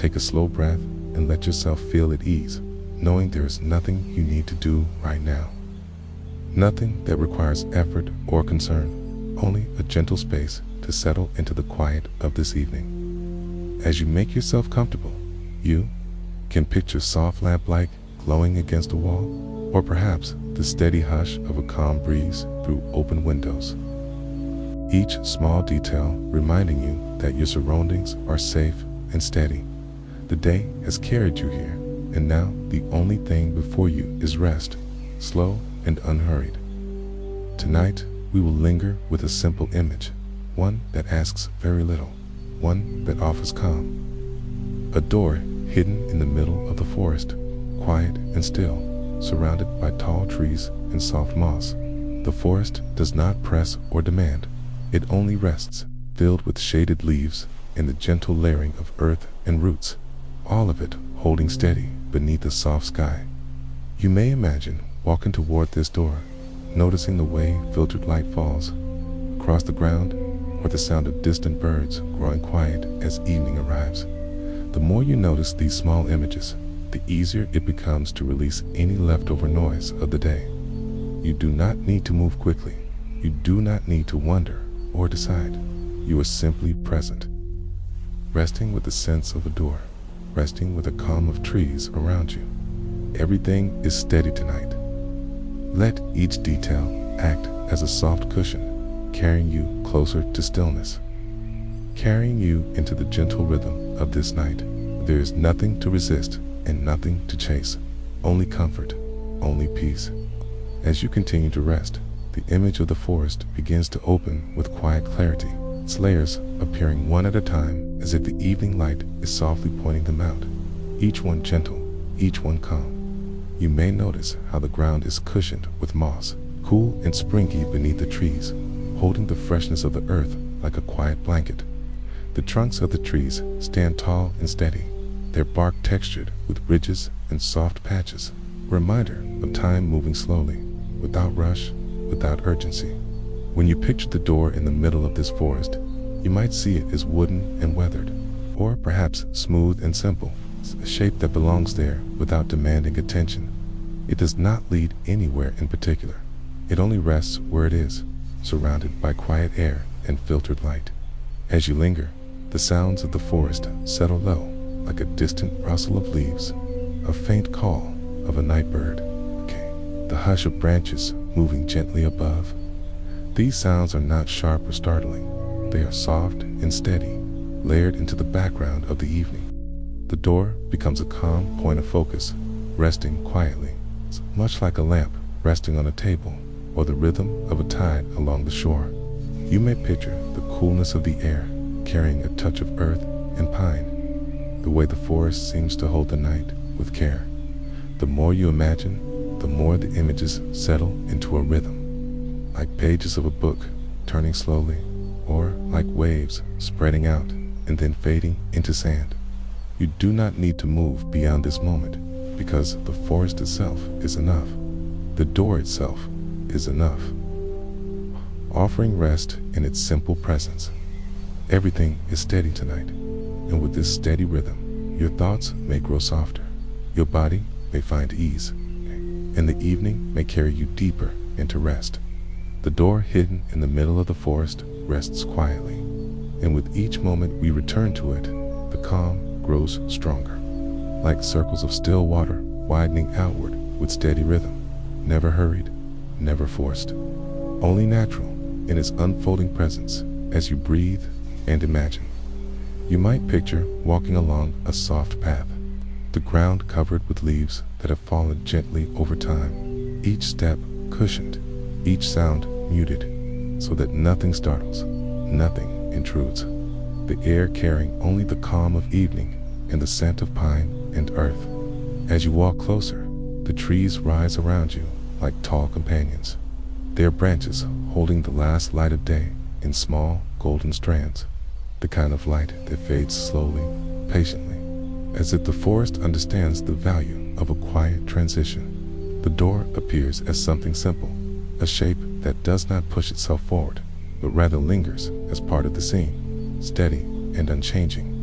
Take a slow breath and let yourself feel at ease, knowing there is nothing you need to do right now. Nothing that requires effort or concern, only a gentle space to settle into the quiet of this evening. As you make yourself comfortable, you can picture soft lamplight glowing against a wall, or perhaps the steady hush of a calm breeze through open windows. Each small detail reminding you that your surroundings are safe and steady. The day has carried you here, and now the only thing before you is rest, slow and unhurried. Tonight, we will linger with a simple image, one that asks very little, one that offers calm. A door hidden in the middle of the forest, quiet and still, surrounded by tall trees and soft moss. The forest does not press or demand. It only rests, filled with shaded leaves and the gentle layering of earth and roots, all of it holding steady beneath the soft sky. You may imagine walking toward this door, noticing the way filtered light falls across the ground, or the sound of distant birds growing quiet as evening arrives. The more you notice these small images, the easier it becomes to release any leftover noise of the day. You do not need to move quickly. You do not need to wonder or decide. You are simply present, resting with the sense of a door, resting with a calm of trees around you. Everything is steady tonight. Let each detail act as a soft cushion, carrying you closer to stillness, carrying you into the gentle rhythm of this night. There is nothing to resist and nothing to chase, only comfort, only peace. As you continue to rest, the image of the forest begins to open with quiet clarity, its layers appearing one at a time as if the evening light is softly pointing them out, each one gentle, each one calm. You may notice how the ground is cushioned with moss, cool and springy beneath the trees, holding the freshness of the earth like a quiet blanket. The trunks of the trees stand tall and steady, their bark textured with ridges and soft patches, a reminder of time moving slowly, without rush, without urgency. When you picture the door in the middle of this forest, you might see it as wooden and weathered, or perhaps smooth and simple, a shape that belongs there without demanding attention. It does not lead anywhere in particular. It only rests where it is, surrounded by quiet air and filtered light. As you linger, the sounds of the forest settle low, like a distant rustle of leaves, a faint call of a night bird, the hush of branches moving gently above. These sounds are not sharp or startling. They are soft and steady, layered into the background of the evening. The door becomes a calm point of focus, resting quietly, much like a lamp resting on a table, or the rhythm of a tide along the shore. You may picture the coolness of the air, carrying a touch of earth and pine, the way the forest seems to hold the night with care. The more you imagine, the more the images settle into a rhythm, like pages of a book turning slowly, or like waves spreading out and then fading into sand. You do not need to move beyond this moment, because the forest itself is enough. The door itself is enough, offering rest in its simple presence. Everything is steady tonight, and with this steady rhythm, your thoughts may grow softer, your body may find ease, and the evening may carry you deeper into rest. The door hidden in the middle of the forest rests quietly, and with each moment we return to it, the calm grows stronger, like circles of still water widening outward with steady rhythm, never hurried, never forced, only natural in its unfolding presence as you breathe and imagine. You might picture walking along a soft path, the ground covered with leaves that have fallen gently over time, each step cushioned, each sound muted, so that nothing startles, nothing intrudes. The air carrying only the calm of evening and the scent of pine and earth. As you walk closer, the trees rise around you like tall companions, their branches holding the last light of day in small golden strands, the kind of light that fades slowly, patiently, as if the forest understands the value of a quiet transition. The door appears as something simple, a shape that does not push itself forward, but rather lingers as part of the scene, steady and unchanging.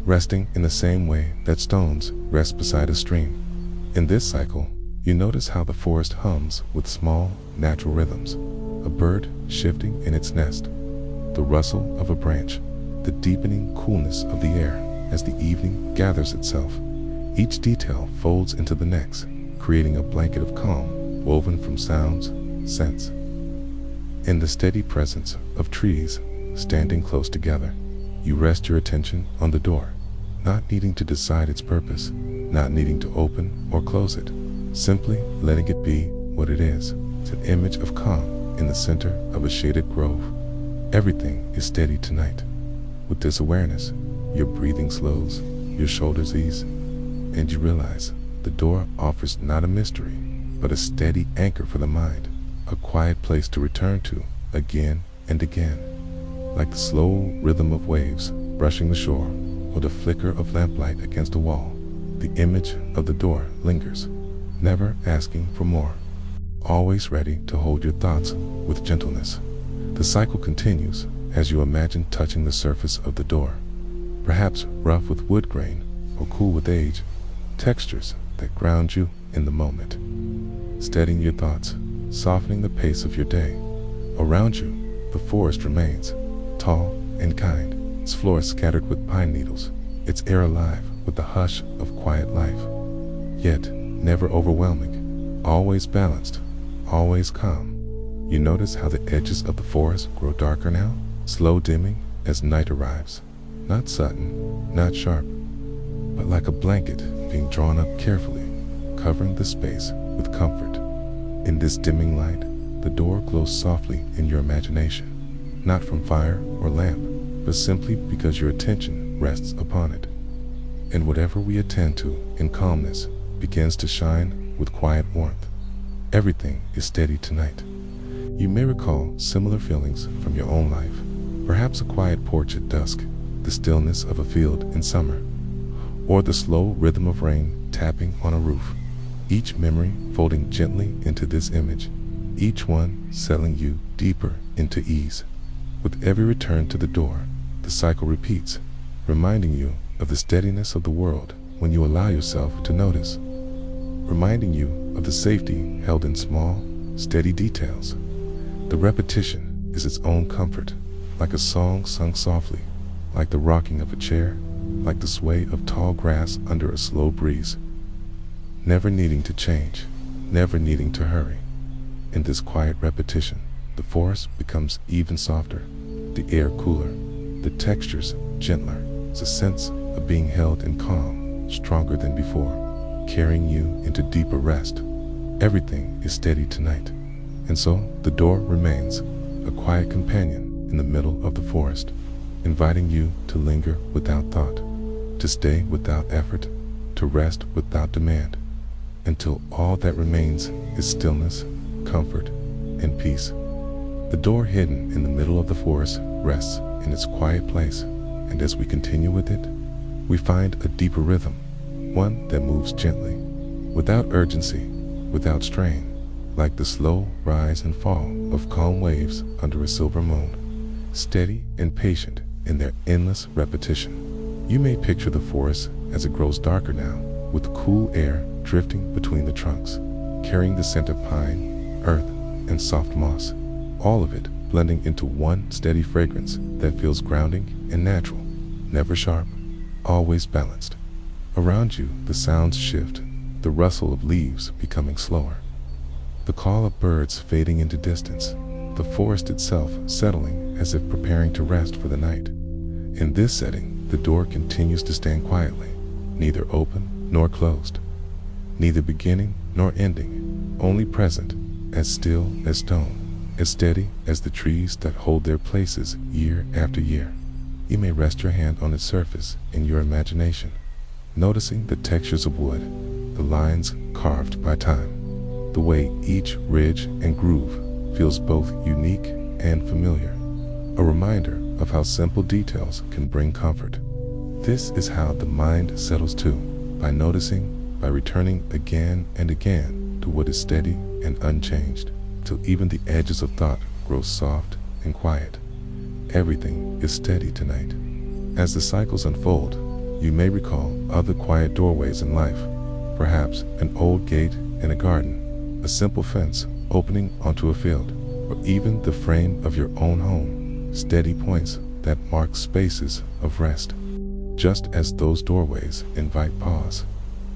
resting in the same way that stones rest beside a stream. In this cycle, you notice how the forest hums with small, natural rhythms, a bird shifting in its nest, the rustle of a branch, the deepening coolness of the air as the evening gathers itself. Each detail folds into the next, creating a blanket of calm woven from sounds, scents. In the steady presence of trees standing close together, you rest your attention on the door, not needing to decide its purpose, not needing to open or close it, simply letting it be what it is. It's an image of calm in the center of a shaded grove. Everything is steady tonight. With this awareness, your breathing slows, your shoulders ease, and you realize the door offers not a mystery, but a steady anchor for the mind, a quiet place to return to again and again. Like the slow rhythm of waves brushing the shore or the flicker of lamplight against a wall, the image of the door lingers, never asking for more, always ready to hold your thoughts with gentleness. The cycle continues as you imagine touching the surface of the door, perhaps rough with wood grain or cool with age, textures that ground you in the moment, steadying your thoughts, softening the pace of your day. Around you, the forest remains, tall and kind, its floor scattered with pine needles, its air alive with the hush of quiet life. Yet, never overwhelming, always balanced, always calm. You notice how the edges of the forest grow darker now, slow dimming as night arrives. Not sudden, not sharp, but like a blanket being drawn up carefully, covering the space with comfort. In this dimming light, the door glows softly in your imagination, not from fire or lamp, but simply because your attention rests upon it. And whatever we attend to in calmness begins to shine with quiet warmth. Everything is steady tonight. You may recall similar feelings from your own life, perhaps a quiet porch at dusk, the stillness of a field in summer, or the slow rhythm of rain tapping on a roof. Each memory folding gently into this image, each one settling you deeper into ease. With every return to the door, the cycle repeats, reminding you of the steadiness of the world when you allow yourself to notice, reminding you of the safety held in small, steady details. The repetition is its own comfort, like a song sung softly, like the rocking of a chair, like the sway of tall grass under a slow breeze. Never needing to change, never needing to hurry. In this quiet repetition, the forest becomes even softer, the air cooler, the textures gentler. It's a sense of being held in calm, stronger than before, carrying you into deeper rest. Everything is steady tonight, and so the door remains, a quiet companion in the middle of the forest, inviting you to linger without thought, to stay without effort, to rest without demand, until all that remains is stillness, comfort, and peace. The door hidden in the middle of the forest rests in its quiet place, and as we continue with it, we find a deeper rhythm, one that moves gently, without urgency, without strain, like the slow rise and fall of calm waves under a silver moon, steady and patient in their endless repetition. You may picture the forest as it grows darker now, with cool air drifting between the trunks, carrying the scent of pine, earth, and soft moss, all of it blending into one steady fragrance that feels grounding and natural, never sharp, always balanced. Around you, the sounds shift, the rustle of leaves becoming slower, the call of birds fading into distance, the forest itself settling as if preparing to rest for the night. In this setting, the door continues to stand quietly, neither open nor closed, neither beginning nor ending, only present, as still as stone, as steady as the trees that hold their places year after year. You may rest your hand on its surface in your imagination, noticing the textures of wood, the lines carved by time, the way each ridge and groove feels both unique and familiar, a reminder of how simple details can bring comfort. This is how the mind settles too, by noticing, by returning again and again to what is steady and unchanged, till even the edges of thought grow soft and quiet. Everything is steady tonight. As the cycles unfold, You may recall other quiet doorways in life, perhaps an old gate in a garden, a simple fence opening onto a field, or even the frame of your own home, steady points that mark spaces of rest. Just as those doorways invite pause,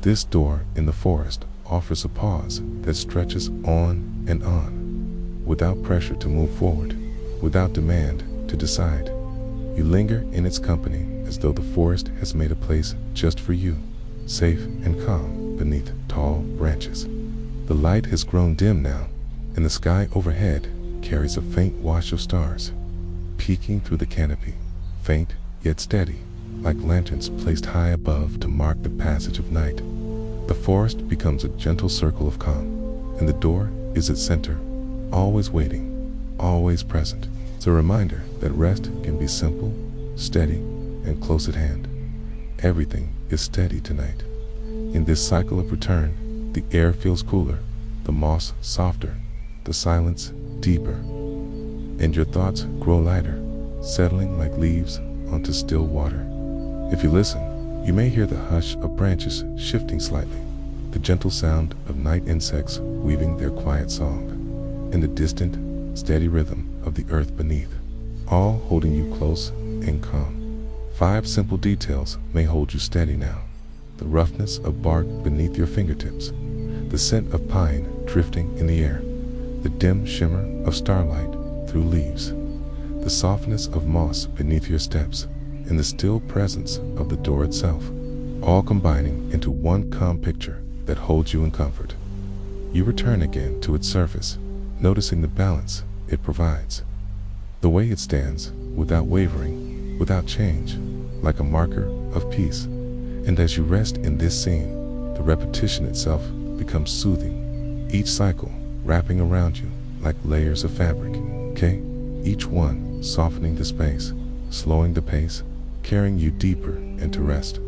this door in the forest offers a pause that stretches on and on, without pressure to move forward, without demand to decide. You linger in its company as though the forest has made a place just for you, safe and calm beneath tall branches. The light has grown dim now, and the sky overhead carries a faint wash of stars, peeking through the canopy, faint yet steady, like lanterns placed high above to mark the passage of night. The forest becomes a gentle circle of calm, and the door is its center, always waiting, always present. It's a reminder that rest can be simple, steady, and close at hand. Everything is steady tonight. In this cycle of return, the air feels cooler, the moss softer, the silence deeper, and your thoughts grow lighter, settling like leaves onto still water. If you listen, you may hear the hush of branches shifting slightly, the gentle sound of night insects weaving their quiet song, and the distant, steady rhythm of the earth beneath, all holding you close and calm. 5 simple details may hold you steady now: the roughness of bark beneath your fingertips, the scent of pine drifting in the air, the dim shimmer of starlight through leaves, the softness of moss beneath your steps, and the still presence of the door itself, all combining into one calm picture that holds you in comfort. You return again to its surface, noticing the balance it provides, the way it stands, without wavering, without change, like a marker of peace. And as you rest in this scene, the repetition itself becomes soothing, each cycle wrapping around you like layers of fabric, each one softening the space, slowing the pace, carrying you deeper into rest.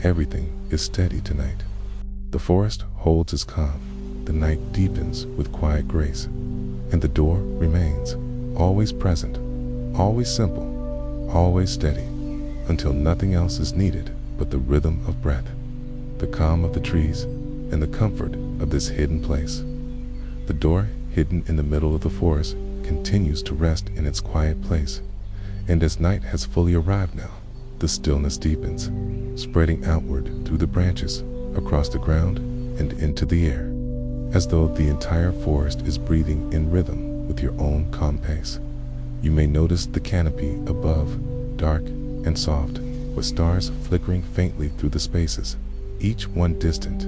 Everything is steady tonight. The forest holds its calm, the night deepens with quiet grace, and the door remains, always present, always simple, always steady, until nothing else is needed but the rhythm of breath, the calm of the trees, and the comfort of this hidden place. The door, hidden in the middle of the forest, continues to rest in its quiet place, and as night has fully arrived now, the stillness deepens, spreading outward through the branches, across the ground, and into the air, as though the entire forest is breathing in rhythm with your own calm pace. You may notice the canopy above, dark and soft, with stars flickering faintly through the spaces, each one distant,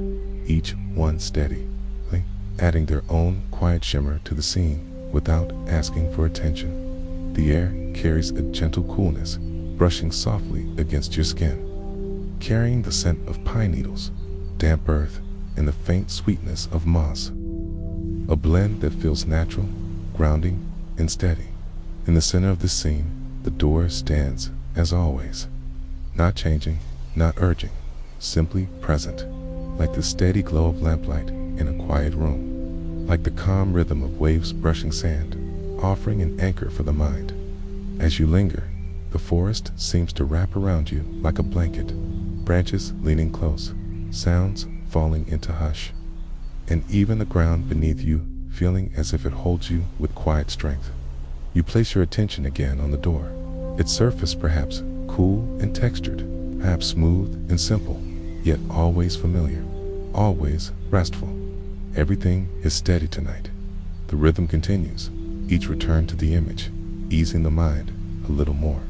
each one steady, adding their own quiet shimmer to the scene without asking for attention. The air carries a gentle coolness, brushing softly against your skin, carrying the scent of pine needles, damp earth, and the faint sweetness of moss, a blend that feels natural, grounding, and steady. In the center of the scene, the door stands, as always, not changing, not urging, simply present, like the steady glow of lamplight in a quiet room, like the calm rhythm of waves brushing sand, offering an anchor for the mind. As you linger, the forest seems to wrap around you like a blanket, branches leaning close, sounds falling into hush, and even the ground beneath you feeling as if it holds you with quiet strength. You place your attention again on the door, its surface perhaps cool and textured, perhaps smooth and simple, yet always familiar, always restful. Everything is steady tonight. The rhythm continues, each return to the image, easing the mind a little more,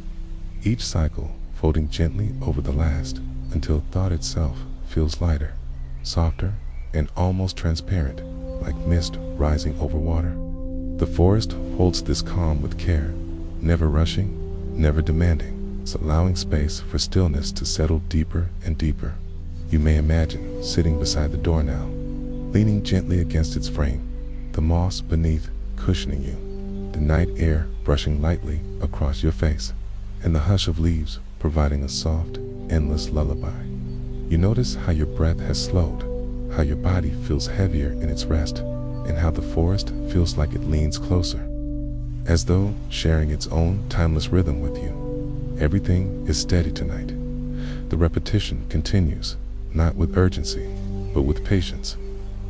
each cycle folding gently over the last until thought itself feels lighter, softer, and almost transparent, like mist rising over water. The forest holds this calm with care, never rushing, never demanding, allowing space for stillness to settle deeper and deeper. You may imagine sitting beside the door now, leaning gently against its frame, the moss beneath cushioning you, the night air brushing lightly across your face, and the hush of leaves providing a soft, endless lullaby. You notice how your breath has slowed, how your body feels heavier in its rest, and how the forest feels like it leans closer, as though sharing its own timeless rhythm with you. Everything is steady tonight, The repetition continues, not with urgency, but with patience.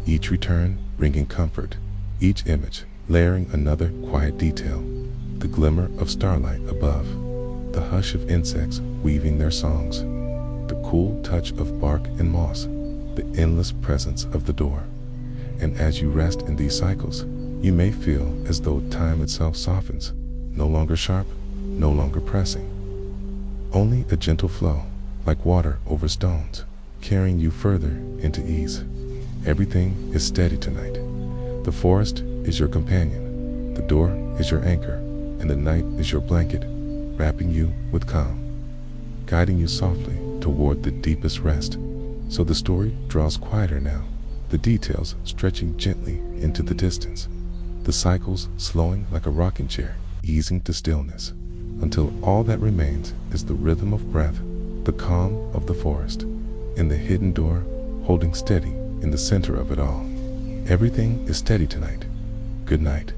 Each return bringing comfort, each image layering another quiet detail. The glimmer of starlight above, the hush of insects weaving their songs, the cool touch of bark and moss, the endless presence of the door. And as you rest in these cycles, you may feel as though time itself softens, no longer sharp, no longer pressing. Only a gentle flow, like water over stones, carrying you further into ease. Everything is steady tonight. The forest is your companion, the door is your anchor, and the night is your blanket, wrapping you with calm, guiding you softly toward the deepest rest. So the story draws quieter now, the details stretching gently into the distance, the cycles slowing like a rocking chair, easing to stillness, until all that remains is the rhythm of breath, the calm of the forest, and the hidden door holding steady in the center of it all. Everything is steady tonight. Good night.